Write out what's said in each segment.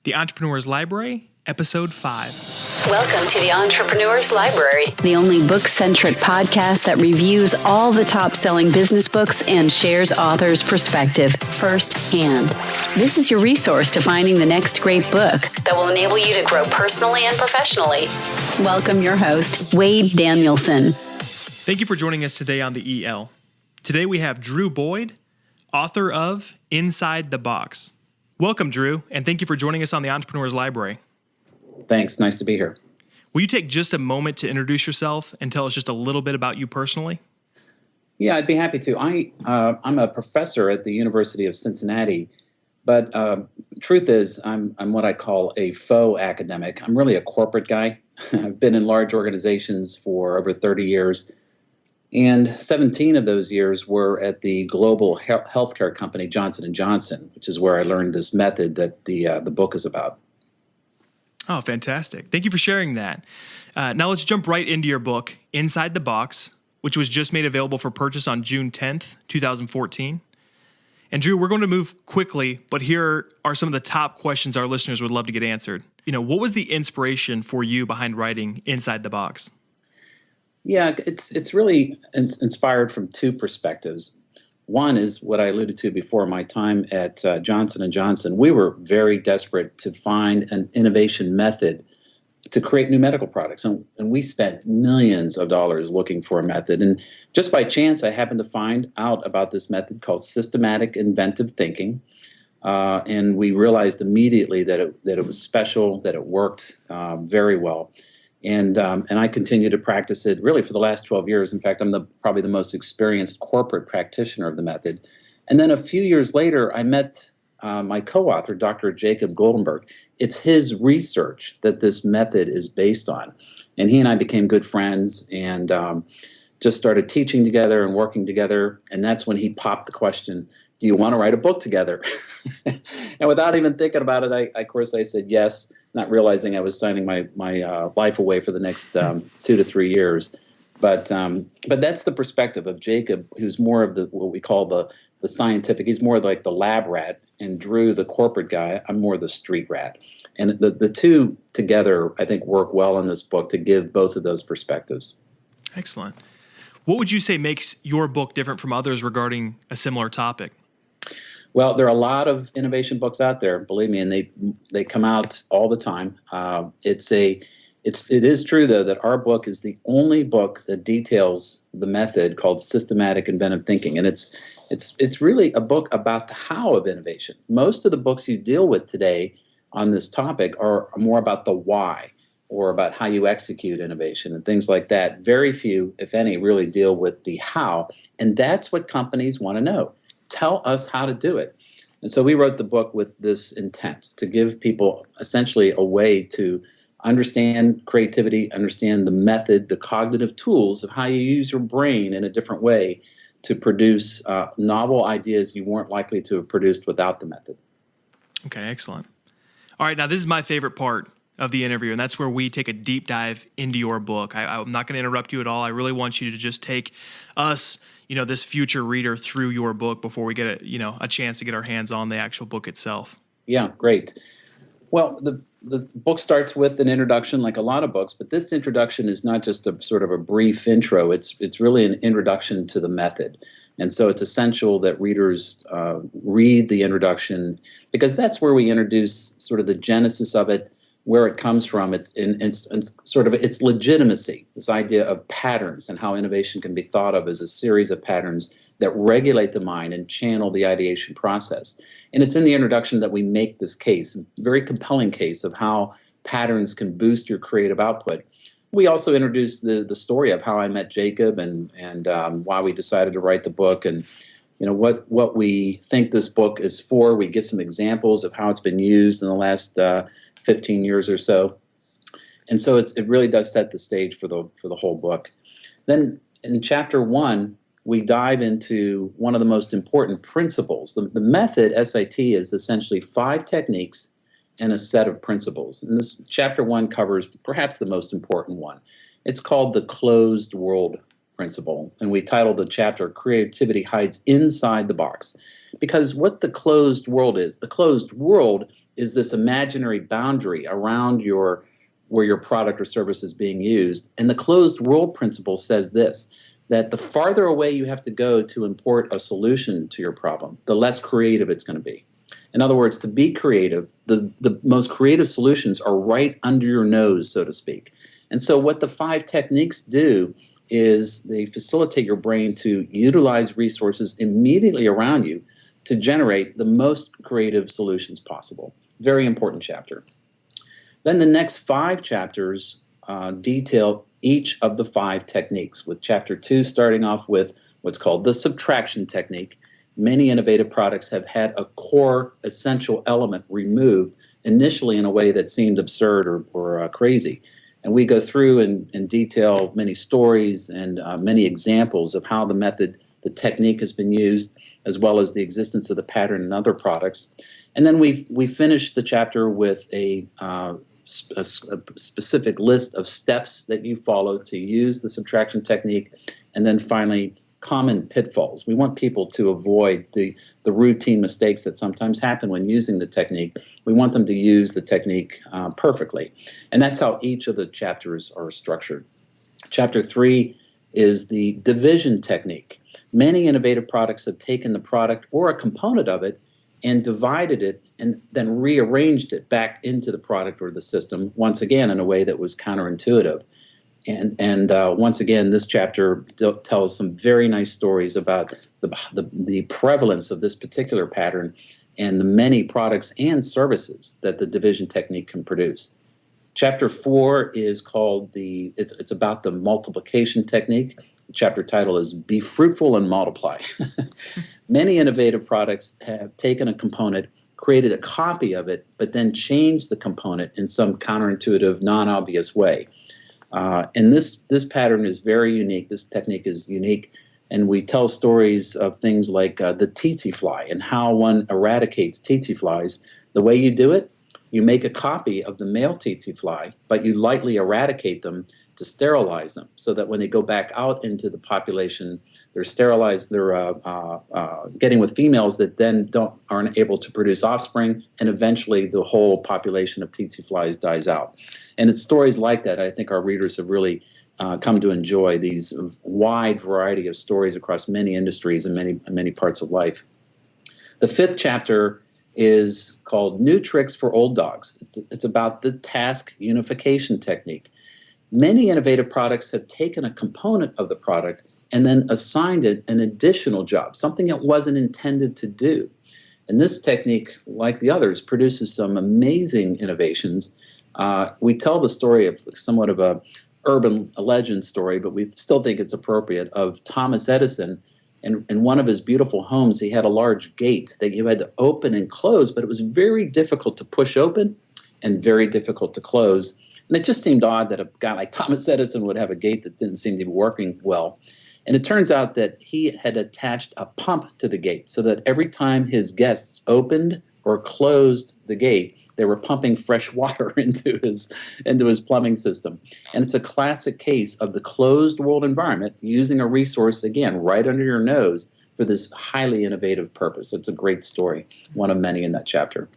The Entrepreneur's Library, Episode 5. Welcome to the Entrepreneur's Library, the only book-centric podcast that reviews all the top-selling business books and shares authors' perspective firsthand. This is your resource to finding the next great book that will enable you to grow personally and professionally. Welcome your host, Wade Danielson. Thank you for joining us today on the EL. Today we have Drew Boyd, author of Inside the Box. Welcome, Drew, and thank you for joining us on the Entrepreneur's Library. Thanks. Nice to be here. Will you take just a moment to introduce yourself and tell us just a little bit about you personally? Yeah, I'd be happy to. I'm a professor at the University of Cincinnati, but truth is I'm what I call a faux academic. I'm really a corporate guy. I've been in large organizations for over 30 years, and 17 of those years were at the global healthcare company Johnson & Johnson, which is where I learned this method that the book is about. Oh, fantastic. Thank you for sharing that. Now let's jump right into your book, Inside the Box, which was just made available for purchase on June 10th, 2014. And Drew, we're going to move quickly, but here are some of the top questions our listeners would love to get answered. What was the inspiration for you behind writing Inside the Box? Yeah, it's really inspired from two perspectives. One is what I alluded to before, my time at Johnson & Johnson. We were very desperate to find an innovation method to create new medical products. And we spent millions of dollars looking for a method. And just by chance, I happened to find out about this method called systematic inventive thinking. And we realized immediately that it was special, that it worked very well. And I continue to practice it really for the last 12 years. In fact, I'm probably the most experienced corporate practitioner of the method. And then a few years later, I met my co-author, Dr. Jacob Goldenberg. It's his research that this method is based on. And he and I became good friends and just started teaching together and working together. And that's when he popped the question, do you want to write a book together? And without even thinking about it, I said yes, not realizing I was signing my life away for the next 2 to 3 years. But that's the perspective of Jacob, who's more of what we call the scientific. He's more like the lab rat, and Drew, the corporate guy. I'm more the street rat. And the two together, I think, work well in this book to give both of those perspectives. Excellent. What would you say makes your book different from others regarding a similar topic? Well, there are a lot of innovation books out there, believe me, and they come out all the time. It is true, though, that our book is the only book that details the method called systematic inventive thinking, and it's really a book about the how of innovation. Most of the books you deal with today on this topic are more about the why, or about how you execute innovation and things like that. Very few, if any, really deal with the how, and that's what companies want to know. Tell us how to do it. And so we wrote the book with this intent, to give people essentially a way to understand creativity, understand the method, the cognitive tools of how you use your brain in a different way to produce novel ideas you weren't likely to have produced without the method. Okay, excellent. All right, now this is my favorite part of the interview, and that's where we take a deep dive into your book. I'm not going to interrupt you at all. I really want you to just take us, this future reader through your book before we get a chance to get our hands on the actual book itself. Yeah, great. Well, the book starts with an introduction, like a lot of books, but this introduction is not just a sort of a brief intro. It's really an introduction to the method. And so it's essential that readers read the introduction, because that's where we introduce sort of the genesis of it, where it comes from, it's sort of its legitimacy, this idea of patterns and how innovation can be thought of as a series of patterns that regulate the mind and channel the ideation process. And it's in the introduction that we make this case, a very compelling case of how patterns can boost your creative output. We also introduce the story of how I met Jacob and why we decided to write the book, and what we think this book is for. We give some examples of how it's been used in the last 15 years or so. And so it really does set the stage for the whole book. Then in chapter 1, we dive into one of the most important principles. The method, SIT, is essentially 5 techniques and a set of principles. And this chapter 1 covers perhaps the most important one. It's called the closed world principle. And we titled the chapter, Creativity Hides Inside the Box. Because what the closed world is, the closed world is this imaginary boundary around where your product or service is being used. And the closed world principle says this, that the farther away you have to go to import a solution to your problem, the less creative it's going to be. In other words, to be creative, the most creative solutions are right under your nose, so to speak. And so what the 5 techniques do is they facilitate your brain to utilize resources immediately around you to generate the most creative solutions possible. Very important chapter. Then the next 5 chapters detail each of the 5 techniques, with chapter 2 starting off with what's called the subtraction technique. Many innovative products have had a core essential element removed initially in a way that seemed absurd or crazy. And we go through and detail many stories and many examples of how the technique has been used, as well as the existence of the pattern in other products. And then we finish the chapter with a specific list of steps that you follow to use the subtraction technique, and then finally common pitfalls. We want people to avoid the routine mistakes that sometimes happen when using the technique. We want them to use the technique perfectly, and that's how each of the chapters are structured. Chapter 3 is the division technique. Many innovative products have taken the product or a component of it and divided it and then rearranged it back into the product or the system, once again in a way that was counterintuitive. And once again, this chapter tells some very nice stories about the prevalence of this particular pattern and the many products and services that the division technique can produce. Chapter 4 is called it's about the multiplication technique. The chapter title is Be Fruitful and Multiply. Many innovative products have taken a component, created a copy of it, but then changed the component in some counterintuitive, non-obvious way. And this pattern is very unique. This technique is unique. And we tell stories of things like the tsetse fly and how one eradicates tsetse flies. The way you do it, you make a copy of the male tsetse fly, but you lightly eradicate them to sterilize them so that when they go back out into the population, they're sterilized, they're getting with females that then aren't able to produce offspring, and eventually the whole population of tsetse flies dies out. And it's stories like that I think our readers have really come to enjoy, these wide variety of stories across many industries and many parts of life. The 5th chapter is called New Tricks for Old Dogs. It's about the task unification technique. Many innovative products have taken a component of the product and then assigned it an additional job, something it wasn't intended to do. And this technique, like the others, produces some amazing innovations. We tell the story of somewhat of a urban legend story, but we still think it's appropriate, of Thomas Edison. In one of his beautiful homes, he had a large gate that you had to open and close, but it was very difficult to push open and very difficult to close. And it just seemed odd that a guy like Thomas Edison would have a gate that didn't seem to be working well. And it turns out that he had attached a pump to the gate so that every time his guests opened or closed the gate, they were pumping fresh water into his plumbing system. And it's a classic case of the closed world environment using a resource, again, right under your nose for this highly innovative purpose. It's a great story, one of many in that chapter.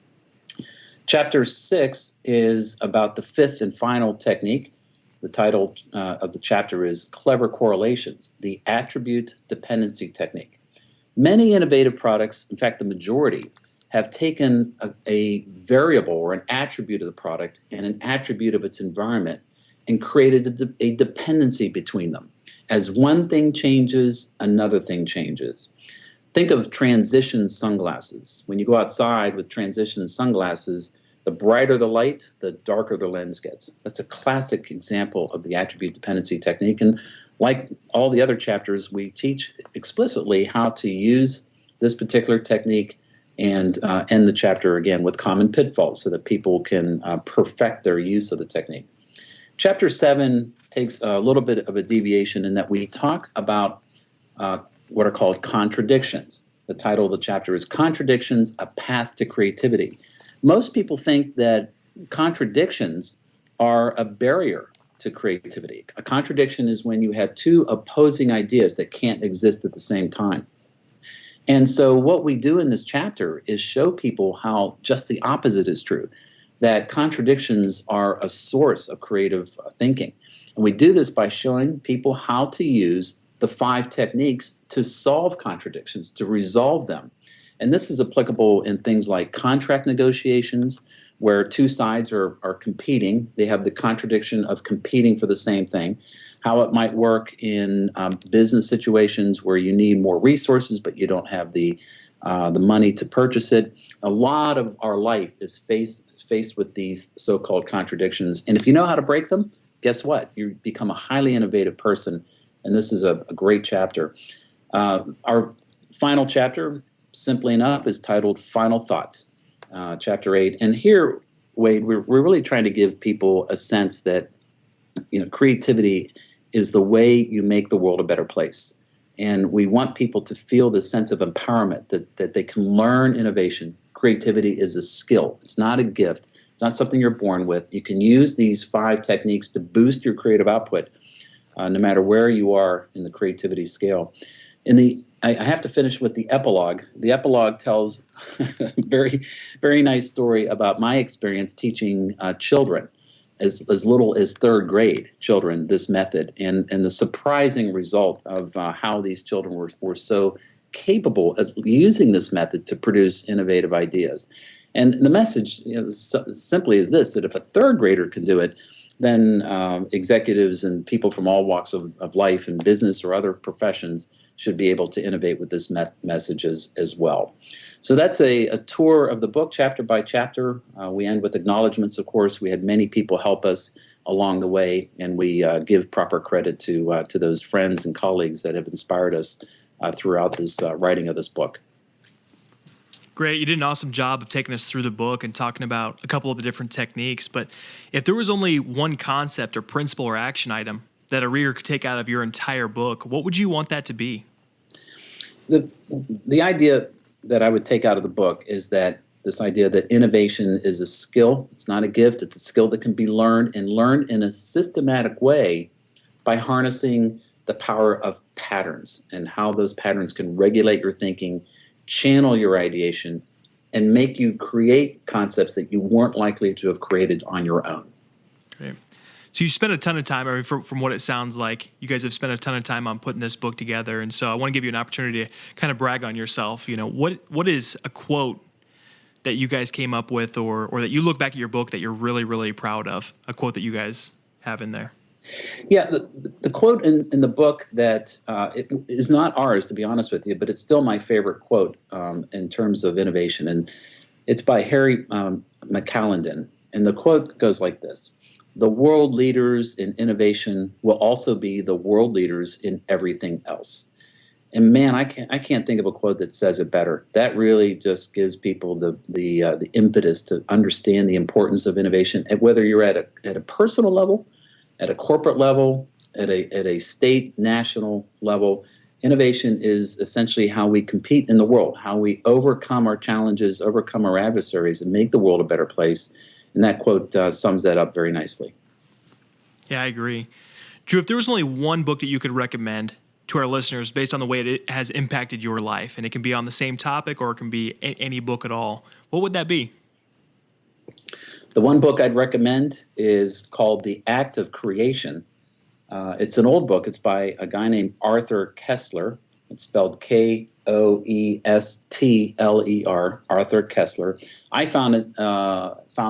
Chapter 6 is about the 5th and final technique. The title of the chapter is Clever Correlations, the Attribute Dependency Technique. Many innovative products, in fact the majority, have taken a variable or an attribute of the product and an attribute of its environment and created a dependency between them. As one thing changes, another thing changes. Think of transition sunglasses. When you go outside with transition sunglasses, the brighter the light, the darker the lens gets. That's a classic example of the attribute dependency technique. And like all the other chapters, we teach explicitly how to use this particular technique and end the chapter again with common pitfalls so that people can perfect their use of the technique. Chapter 7 takes a little bit of a deviation in that we talk about what are called contradictions. The title of the chapter is Contradictions, A Path to Creativity. Most people think that contradictions are a barrier to creativity. A contradiction is when you have two opposing ideas that can't exist at the same time. And so, what we do in this chapter is show people how just the opposite is true, that contradictions are a source of creative thinking. And we do this by showing people how to use the 5 techniques to solve contradictions, to resolve them. And this is applicable in things like contract negotiations, where two sides are competing. They have the contradiction of competing for the same thing. How it might work in business situations where you need more resources, but you don't have the money to purchase it. A lot of our life is faced with these so-called contradictions. And if you know how to break them, guess what? You become a highly innovative person. And this is a great chapter. Our final chapter, simply enough, is titled Final Thoughts, Chapter 8. And here, Wade, we're really trying to give people a sense that creativity is the way you make the world a better place. And we want people to feel the sense of empowerment, that they can learn innovation. Creativity is a skill. It's not a gift. It's not something you're born with. You can use these 5 techniques to boost your creative output, no matter where you are in the creativity scale. I have to finish with the epilogue. The epilogue tells a very, very nice story about my experience teaching children, as little as 3rd grade children, this method, and the surprising result of how these children were so capable of using this method to produce innovative ideas. And the message simply is this, that if a 3rd grader can do it, then executives and people from all walks of life in business or other professions should be able to innovate with this message as well. So that's a tour of the book, chapter by chapter. We end with acknowledgments, of course. We had many people help us along the way, and we give proper credit to those friends and colleagues that have inspired us throughout this writing of this book. Great. You did an awesome job of taking us through the book and talking about a couple of the different techniques. But if there was only one concept or principle or action item that a reader could take out of your entire book, what would you want that to be? The idea that I would take out of the book is that this idea that innovation is a skill. It's not a gift. It's a skill that can be learned, and learned in a systematic way by harnessing the power of patterns and how those patterns can regulate your thinking, channel your ideation, and make you create concepts that you weren't likely to have created on your own. Great. So you spent a ton of time, from what it sounds like, you guys have spent a ton of time on putting this book together. And so I want to give you an opportunity to kind of brag on yourself. What is a quote that you guys came up with, or that you look back at your book that you're really, really proud of, a quote that you guys have in there? Yeah, the quote in the book that it is not ours, to be honest with you, but it's still my favorite quote in terms of innovation. And it's by Harry McCallendon. And the quote goes like this: "The world leaders in innovation will also be the world leaders in everything else." And man, I can't think of a quote that says it better. That really just gives people the impetus to understand the importance of innovation, and whether you're at a personal level, at a corporate level, at a state, national level. Innovation is essentially how we compete in the world, how we overcome our challenges, overcome our adversaries, and make the world a better place. And that quote sums that up very nicely. Yeah, I agree. Drew, if there was only one book that you could recommend to our listeners based on the way it has impacted your life, and it can be on the same topic or it can be any book at all, what would that be? The one book I'd recommend is called The Act of Creation. It's an old book. It's by a guy named Arthur Koestler. It's spelled Koestler, Arthur Koestler. I found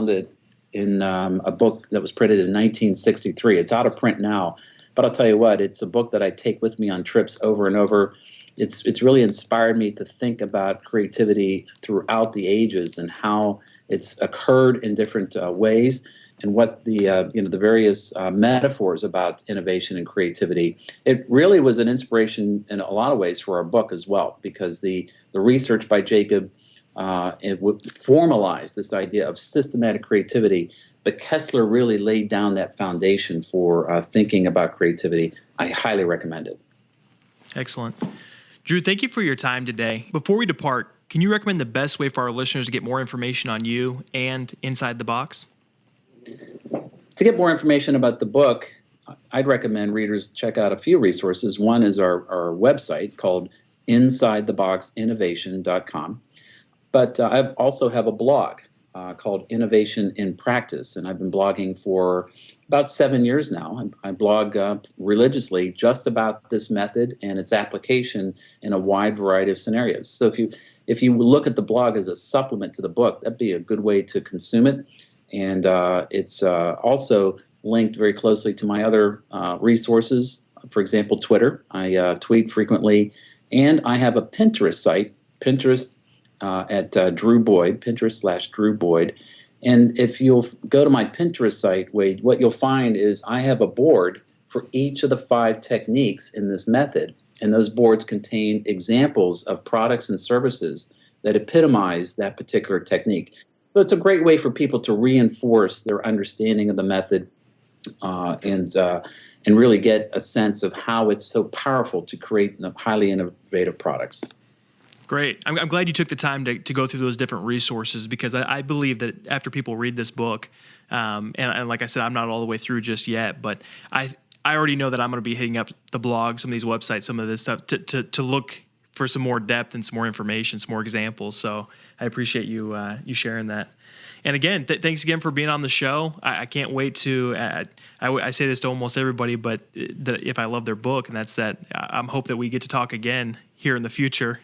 it in a book that was printed in 1963. It's out of print now, but I'll tell you what, it's a book that I take with me on trips over and over. It's really inspired me to think about creativity throughout the ages and how it's occurred in different ways, and what the various metaphors about innovation and creativity. It really was an inspiration in a lot of ways for our book as well, because the research by Jacob it would formalize this idea of systematic creativity. But Koestler really laid down that foundation for thinking about creativity. I highly recommend it. Excellent. Drew, thank you for your time today. Before we depart, can you recommend the best way for our listeners to get more information on you and Inside the Box? To get more information about the book, I'd recommend readers check out a few resources. One is our website called insidetheboxinnovation.com. But I also have a blog called Innovation in Practice, and I've been blogging for about 7 years now. I blog religiously just about this method and its application in a wide variety of scenarios. So if you look at the blog as a supplement to the book, that'd be a good way to consume it. And it's also linked very closely to my other resources. For example, Twitter. I tweet frequently, and I have a Pinterest site, Pinterest at Drew Boyd, Pinterest/Drew Boyd. And if you'll go to my Pinterest site, Wade, what you'll find is I have a board for each of the 5 techniques in this method. And those boards contain examples of products and services that epitomize that particular technique. So it's a great way for people to reinforce their understanding of the method and really get a sense of how it's so powerful to create highly innovative products. Great. I'm glad you took the time to go through those different resources, because I believe that after people read this book, and like I said, I'm not all the way through just yet, but I already know that I'm going to be hitting up the blog, some of these websites, some of this stuff to look for some more depth and some more information, some more examples. So I appreciate you sharing that. And again, thanks again for being on the show. I can't wait to, I say this to almost everybody, but if I love their book, and that's that I'm hope that we get to talk again here in the future.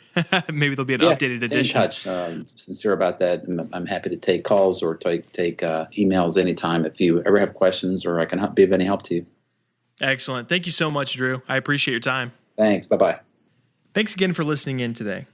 Maybe there'll be an updated edition. Stay in touch. Sincere about that. I'm happy to take calls or take emails anytime if you ever have questions, or I can be of any help to you. Excellent. Thank you so much, Drew. I appreciate your time. Thanks. Bye-bye. Thanks again for listening in today.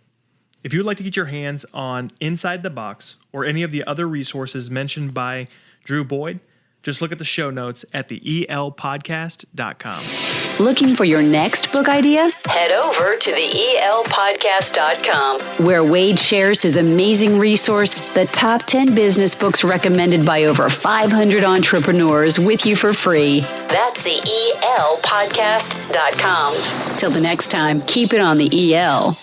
If you would like to get your hands on Inside the Box or any of the other resources mentioned by Drew Boyd, just look at the show notes at theelpodcast.com. Looking for your next book idea? Head over to theelpodcast.com, where Wade shares his amazing resource, the top 10 business books recommended by over 500 entrepreneurs, with you for free. That's theelpodcast.com. Till the next time, keep it on the EL.